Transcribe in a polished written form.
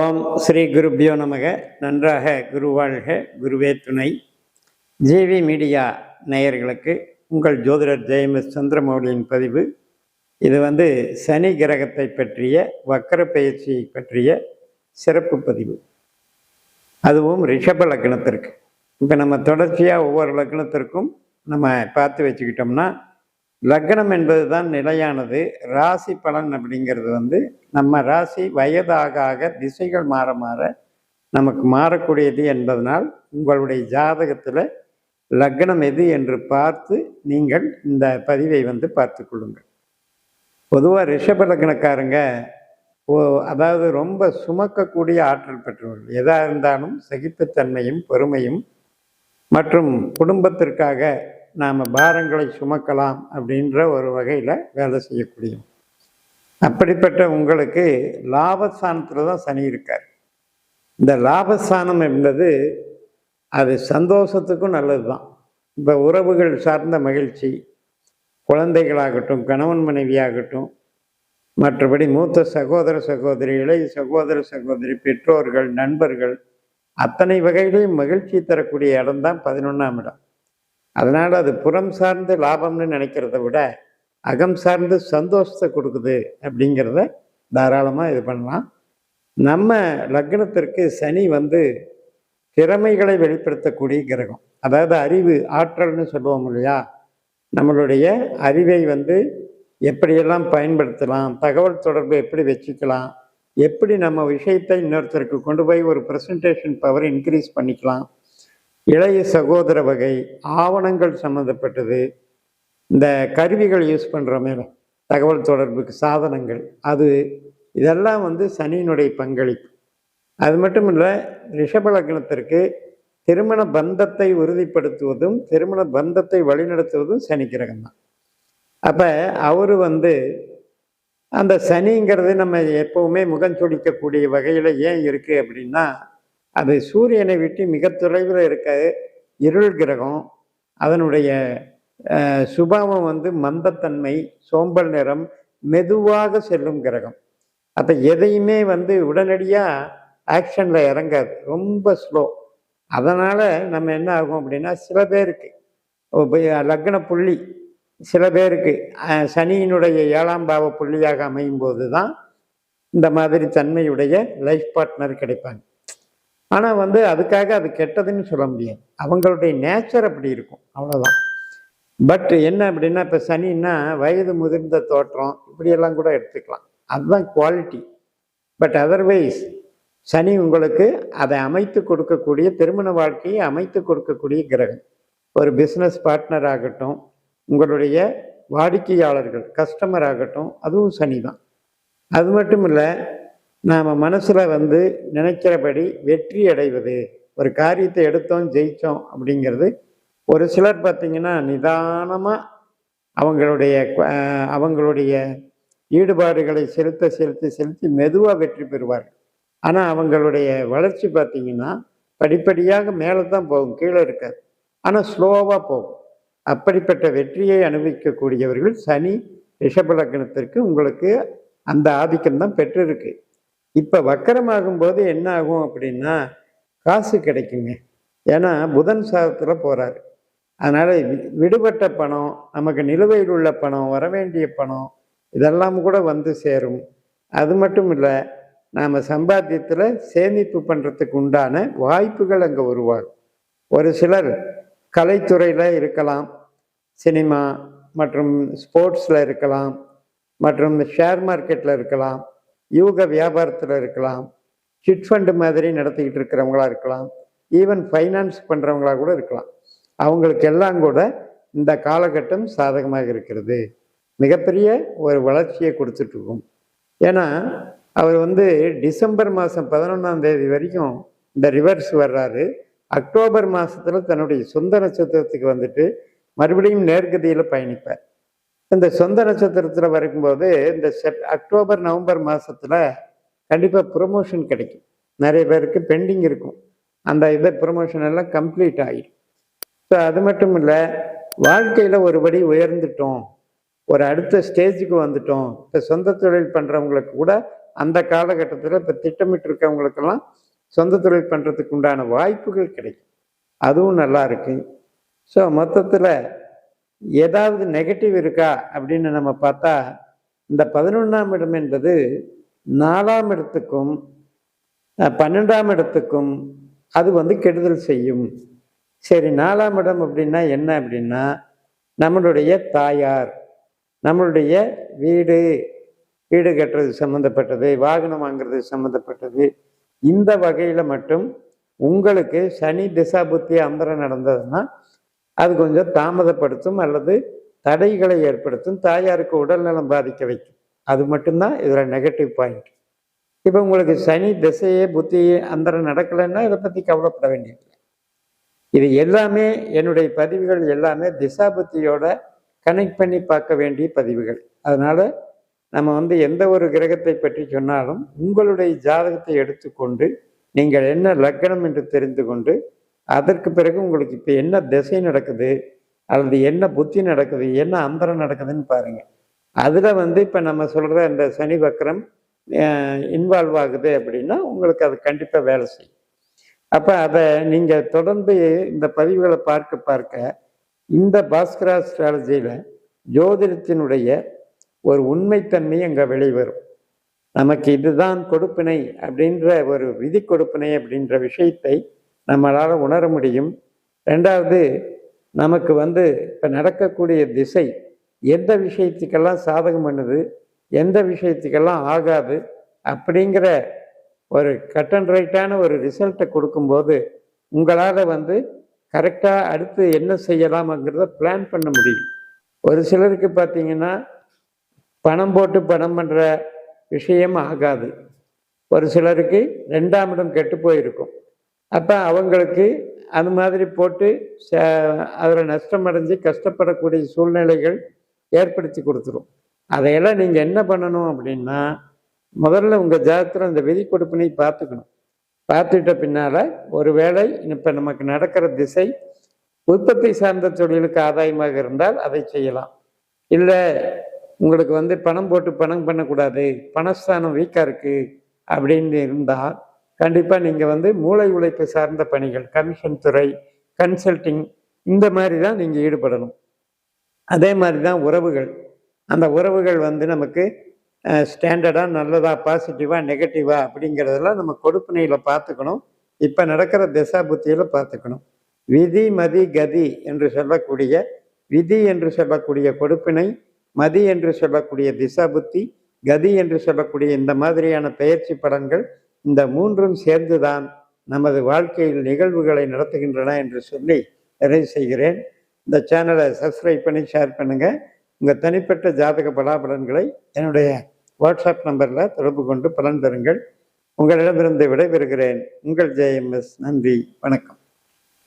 ஓம் ஸ்ரீ குருப்யோ நமக. நன்றாக குருவாழ்க, குருவே துணை. ஜிவி மீடியா நேயர்களுக்கு உங்கள் ஜோதிடர் ஜெயமிஸ் சந்திரமௌலியின் பதிவு. இது சனி கிரகத்தை பற்றிய வக்கர பயிற்சி பற்றிய சிறப்பு பதிவு, அதுவும் ரிஷப லக்னத்திற்கு. இப்போ நம்ம தொடர்ச்சியாக ஒவ்வொரு லக்னத்திற்கும் நம்ம பார்த்து வச்சுக்கிட்டோம்னா, லக்னம் என்பது தான் நிலையானது. ராசி பலன் அப்படிங்கிறது நம்ம ராசி வயதாக ஆக திசைகள் மாற மாற நமக்கு மாறக்கூடியது என்பதனால் உங்களுடைய ஜாதகத்தில் லக்னம் எது என்று பார்த்து நீங்கள் இந்த பதிவை பார்த்து கொள்ளுங்கள். பொதுவாக ரிஷப லக்னக்காரங்க அதாவது ரொம்ப சுமக்கக்கூடிய ஆற்றல் பெற்றவர்கள். எதாக இருந்தாலும் சகிப்புத்தன்மையும் பொறுமையும் மற்றும் குடும்பத்திற்காக நாம் பாரங்களை சுமக்கலாம் அப்படின்ற ஒரு வகையில் வேலை செய்யக்கூடியும். அப்படிப்பட்ட உங்களுக்கு லாபஸ்தானத்தில் தான் சனி இருக்கார். இந்த லாபஸ்தானம் என்பது அது சந்தோஷத்துக்கும் நல்லது தான். இப்போ உறவுகள் சார்ந்த மகிழ்ச்சி, குழந்தைகளாகட்டும், கணவன் மனைவியாகட்டும், மற்றபடி மூத்த சகோதர சகோதரி, இளைய சகோதர சகோதரி, பெற்றோர்கள், நண்பர்கள், அத்தனை வகையிலையும் மகிழ்ச்சி தரக்கூடிய இடம்தான் 11ஆம் இடம். அதனால் அது புறம் சார்ந்து லாபம்னு நினைக்கிறத விட அகம் சார்ந்து சந்தோஷத்தை கொடுக்குது அப்படிங்கிறத தாராளமாக இது பண்ணலாம். நம்ம லக்னத்திற்கு சனி திறமைகளை வெளிப்படுத்தக்கூடிய கிரகம். அதாவது அறிவு, ஆற்றல்னு சொல்லுவோம் இல்லையா? நம்மளுடைய அறிவை எப்படியெல்லாம் பயன்படுத்தலாம், தகவல் தொடர்பு எப்படி வச்சுக்கலாம், எப்படி நம்ம விஷயத்தை இன்னொருத்தருக்கு கொண்டு போய் ஒரு ப்ரெசன்டேஷன் பவர் இன்க்ரீஸ் பண்ணிக்கலாம், இளைய சகோதர வகை, ஆவணங்கள் சம்மந்தப்பட்டது, இந்த கருவிகள் யூஸ் பண்ணுற மேலே தகவல் தொடர்புக்கு சாதனங்கள், இதெல்லாம் சனியினுடைய பங்களிப்பு. அது மட்டும் இல்லை, ரிஷப லக்னத்திற்கு திருமண பந்தத்தை உறுதிப்படுத்துவதும் திருமண பந்தத்தை வழிநடத்துவதும் சனி கிரகம் தான். அப்போ அவர் அந்த சனிங்கிறது நம்ம எப்பவுமே முகம் சுளிக்கக்கூடிய வகையில் ஏன் இருக்குது அப்படின்னா, அது சூரியனை விட்டு மிக தொலைவில் இருக்க இருள் கிரகம். அதனுடைய சுபாவம் மந்தத்தன்மை, சோம்பல் நிறம், மெதுவாக செல்லும் கிரகம். அப்போ எதையுமே உடனடியாக ஆக்ஷனில் இறங்காது, ரொம்ப ஸ்லோ. அதனால் நம்ம என்ன ஆகும் அப்படின்னா, சில பேருக்கு லக்ன புள்ளி சில பேருக்கு சனியினுடைய 7ஆம் பாவ புள்ளியாக அமையும் போது தான் இந்த மாதிரி தன்மையுடைய லைஃப் பார்ட்னர் கிடைப்பாங்க. ஆனால் அதுக்காக அது கெட்டதுன்னு சொல்ல முடியாது. அவங்களுடைய நேச்சர் அப்படி இருக்கும், அவ்வளோதான். பட் என்ன அப்படின்னா, இப்போ சனின்னா வயது முதிர்ந்த தோற்றம் இப்படியெல்லாம் கூட எடுத்துக்கலாம், அதுதான் குவாலிட்டி. பட் அதர்வைஸ் சனி உங்களுக்கு அதை அமைத்து கொடுக்கக்கூடிய, திருமண வாழ்க்கையை அமைத்து கொடுக்கக்கூடிய கிரகம். ஒரு பிஸ்னஸ் பார்ட்னர் ஆகட்டும், உங்களுடைய வாடிக்கையாளர்கள், கஸ்டமர் ஆகட்டும், அதுவும் சனி தான். அது மட்டும் இல்லை, நாம் மனசில் நினைக்கிறபடி வெற்றி அடைவது, ஒரு காரியத்தை எடுத்தோம் ஜெயித்தோம் அப்படிங்கிறது. ஒரு சிலர் பார்த்திங்கன்னா நிதானமாக அவங்களுடைய ஈடுபாடுகளை செலுத்தி மெதுவாக வெற்றி பெறுவார்கள். ஆனால் அவங்களுடைய வளர்ச்சி பார்த்திங்கன்னா படிப்படியாக மேலே தான் போகும், கீழே இருக்காது, ஆனால் ஸ்லோவாக போகும். அப்படிப்பட்ட வெற்றியை அனுபவிக்கக்கூடியவர்கள் சனி ரிஷப லக்னத்திற்கு உங்களுக்கு அந்த ஆதிக்கம்தான் பெற்றிருக்கு. இப்போ வக்கரமாகும் போது என்ன ஆகும் அப்படின்னா, காசு கிடைக்குங்க. ஏன்னா புதன் சாதத்தில் போகிறாரு. அதனால் விடுபட்ட பணம், நமக்கு நிலுவையில் உள்ள பணம், வரவேண்டிய பணம், இதெல்லாம் கூட சேரும். அது மட்டும் இல்லை, நாம் சம்பாத்தியத்தில் சேமிப்பு பண்ணுறதுக்கு உண்டான வாய்ப்புகள் அங்கே உருவாகும். ஒரு சிலர் கலைத்துறையில் இருக்கலாம், சினிமா மற்றும் ஸ்போர்ட்ஸில் இருக்கலாம், மற்றும் ஷேர் மார்க்கெட்டில் இருக்கலாம், யூக வியாபாரத்தில் இருக்கலாம், சிட் ஃபண்டு மாதிரி நடத்திக்கிட்டு இருக்கிறவங்களா இருக்கலாம், ஈவன் ஃபைனான்ஸ் பண்ணுறவங்களா கூட இருக்கலாம். அவங்களுக்கு எல்லாம் கூட இந்த காலகட்டம் சாதகமாக இருக்கிறது, மிகப்பெரிய ஒரு வளர்ச்சியை கொடுத்துட்ருக்கும். ஏன்னா அவர் டிசம்பர் மாதம் 11ஆம் தேதி வரைக்கும் இந்த ரிவர்ஸ் வர்றாரு. அக்டோபர் மாதத்தில் தன்னுடைய சொந்த நட்சத்திரத்துக்கு மறுபடியும் நேர்கதியில் பயணிப்பார். இந்த சொந்த நட்சத்திரத்தில் வரும்போது இந்த அக்டோபர் நவம்பர் மாதத்தில் கண்டிப்பாக ப்ரொமோஷன் கிடைக்கும். நிறைய பேருக்கு பெண்டிங் இருக்கும், அந்த ப்ரொமோஷன் எல்லாம் கம்ப்ளீட் ஆகிடும். ஸோ அது மட்டும் இல்லை, வாழ்க்கையில் ஒருபடி உயர்ந்துட்டோம், ஒரு அடுத்த ஸ்டேஜுக்கு வந்துட்டோம். இப்போ சொந்த தொழில் பண்ணுறவங்களுக்கு கூட அந்த காலகட்டத்தில் இப்போ திட்டமிட்டு இருக்கவங்களுக்கெல்லாம் சொந்த தொழில் பண்ணுறதுக்கு உண்டான வாய்ப்புகள் கிடைக்கும். அதுவும் நல்லா இருக்கு. ஸோ மொத்தத்தில் ஏதாவது நெகட்டிவ் இருக்கா அப்படின்னு நம்ம பார்த்தா, இந்த 11ஆம் இடம் என்பது 4ஆம் இடத்துக்கும் 12ஆம் இடத்துக்கும் அது வந்து கெடுதல் செய்யும். சரி, 4ஆம் இடம் அப்படின்னா என்ன அப்படின்னா, நம்மளுடைய தாயார், நம்மளுடைய வீடு வீடு கட்டுறது சம்மந்தப்பட்டது, வாகனம் வாங்குறது சம்மந்தப்பட்டது. இந்த வகையில் மட்டும் உங்களுக்கு சனி திசா புத்தி அந்தரம் நடந்ததுன்னா அது கொஞ்சம் தாமதப்படுத்தும் அல்லது தடைகளை ஏற்படுத்தும், தாயாருக்கு உடல்நலம் பாதிக்க வைக்கும். அது மட்டும்தான் இதில் நெகட்டிவ் பாயிண்ட். இப்போ உங்களுக்கு சனி திசையே புத்தியே அந்தரம் நடக்கலைன்னா இதை பற்றி கவலைப்பட வேண்டியதில்லை. இது எல்லாமே என்னுடைய பதிவுகள் எல்லாமே திசா புத்தியோட கனெக்ட் பண்ணி பார்க்க வேண்டிய பதிவுகள். அதனால நம்ம வந்து எந்த ஒரு கிரகத்தை பற்றி சொன்னாலும் உங்களுடைய ஜாதகத்தை எடுத்துக்கொண்டு நீங்கள் என்ன லக்னம் என்று தெரிந்து கொண்டு அதற்கு பிறகு உங்களுக்கு இப்போ என்ன திசை நடக்குது அல்லது என்ன புத்தி நடக்குது, என்ன அந்தரம் நடக்குதுன்னு பாருங்க. அதில் வந்து இப்போ நம்ம சொல்கிற இந்த சனி வக்கரம் இன்வால்வ் ஆகுது அப்படின்னா உங்களுக்கு அது கண்டிப்பாக வேலை செய்யும். அப்போ அதை நீங்கள் தொடர்ந்து இந்த பதிவுகளை பார்க்க பார்க்க இந்த பாஸ்கரா ஸ்ட்ராலஜியில் ஜோதிடத்தினுடைய ஒரு உண்மைத்தன்மை அங்கே வெளிவரும். நமக்கு இதுதான் கொடுப்பினை அப்படின்ற ஒரு விதி கொடுப்பினை அப்படின்ற விஷயத்தை நம்மளால் உணர முடியும். ரெண்டாவது, நமக்கு வந்து இப்போ நடக்கக்கூடிய திசை எந்த விஷயத்துக்கெல்லாம் சாதகம் பண்ணுது, எந்த விஷயத்துக்கெல்லாம் ஆகாது அப்படிங்கிற ஒரு கட் அண்ட் ரைட்டான ஒரு ரிசல்ட்டை கொடுக்கும்போது உங்களால் வந்து கரெக்டாக அடுத்து என்ன செய்யலாம்ங்கிறத பிளான் பண்ண முடியும். ஒரு சிலருக்கு பார்த்தீங்கன்னா பணம் போட்டு பணம் பண்ணுற விஷயம் ஆகாது. ஒரு சிலருக்கு 2ஆம் இடம் கெட்டு போயிருக்கும். அப்போ அவங்களுக்கு அது மாதிரி போட்டு அதில் நஷ்டமடைஞ்சு கஷ்டப்படக்கூடிய சூழ்நிலைகள் ஏற்படுத்தி கொடுத்துரும். அதையெல்லாம் நீங்கள் என்ன பண்ணணும் அப்படின்னா, முதல்ல உங்கள் ஜாதகத்தில் இந்த விதி கொடுப்பினை பார்த்துக்கணும். பார்த்துட்ட பின்னால் ஒருவேளை இப்போ நமக்கு நடக்கிற திசை உற்பத்தி சார்ந்த தொழிலுக்கு ஆதாயமாக இருந்தால் அதை செய்யலாம். இல்லை உங்களுக்கு வந்து பணம் போட்டு பணம் பண்ணக்கூடாது, பணஸ்தானம் வீக்காக இருக்குது அப்படின்னு இருந்தால் கண்டிப்பாக நீங்கள் வந்து மூளை உழைப்பு சார்ந்த பணிகள், கமிஷன் துறை, கன்சல்டிங், இந்த மாதிரி தான் நீங்கள் ஈடுபடணும். அதே மாதிரி தான் உறவுகள். அந்த உறவுகள் வந்து நமக்கு ஸ்டாண்டர்டாக நல்லதா, பாசிட்டிவாக, நெகட்டிவாக அப்படிங்கிறதெல்லாம் நம்ம கொடுப்பினையில் பார்த்துக்கணும். இப்போ நடக்கிற திசா புத்தியில் பார்த்துக்கணும். விதி மதி கதி என்று சொல்லக்கூடிய விதி என்று சொல்லக்கூடிய கொடுப்பினை, மதி என்று சொல்லக்கூடிய திசா புத்தி, கதி என்று சொல்லக்கூடிய இந்த மாதிரியான பெயர்ச்சி படங்கள், இந்த மூன்றும் சேர்ந்துதான் நமது வாழ்க்கையில் நிகழ்வுகளை நடத்துகின்றன என்று சொல்லி நிறைவு செய்கிறேன். இந்த சேனலை சப்ஸ்கிரைப் பண்ணி ஷேர் பண்ணுங்கள். உங்கள் தனிப்பட்ட ஜாதக பலாபலன்களை என்னுடைய வாட்ஸ்அப் நம்பரில் தொடர்பு கொண்டு பலன் பெறுங்கள். உங்களிடமிருந்து விடைபெறுகிறேன். உங்கள் JMS. நன்றி, வணக்கம்.